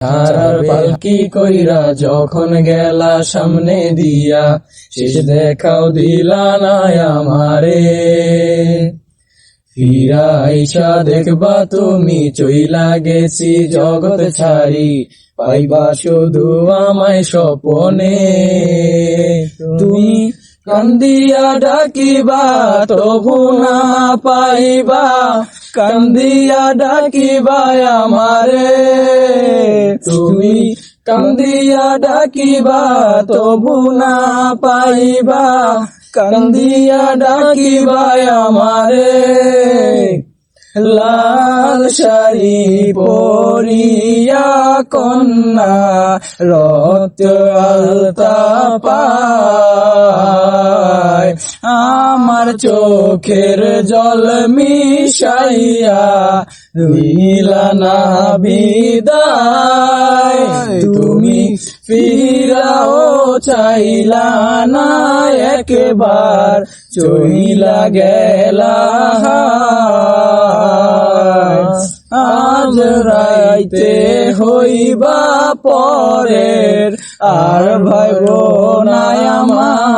হারার পালকি কইরা যখন গেলা সামনে দিয়া, শেষ দেখাও দিলা না আমারে। ফিরা আইসা দেখবা তুমি চইলা গেছি জগৎ ছাড়ি, পাইবা শুধু আমায় স্বপনে। তুমি কান্দিয়া ডাকিবা তবু না পাইবা, কান্দিয়া ডাকিবা আমারে। তুমি কান্দিয়া ডাকিবা তবু না পাইবা, কান্দিয়া ডাকিবা আমারে। লাল শাড়ি পরিয়া কন্যা রক্ত আলতা পায়, আমার চোখের জল মিশাইয়া দিলা না বিদায়। তুমি ফিরাও চাইলা না একবার, চইলা গেলা। আজ রাইতে হইবা পরের, আর ভাইব না আমার।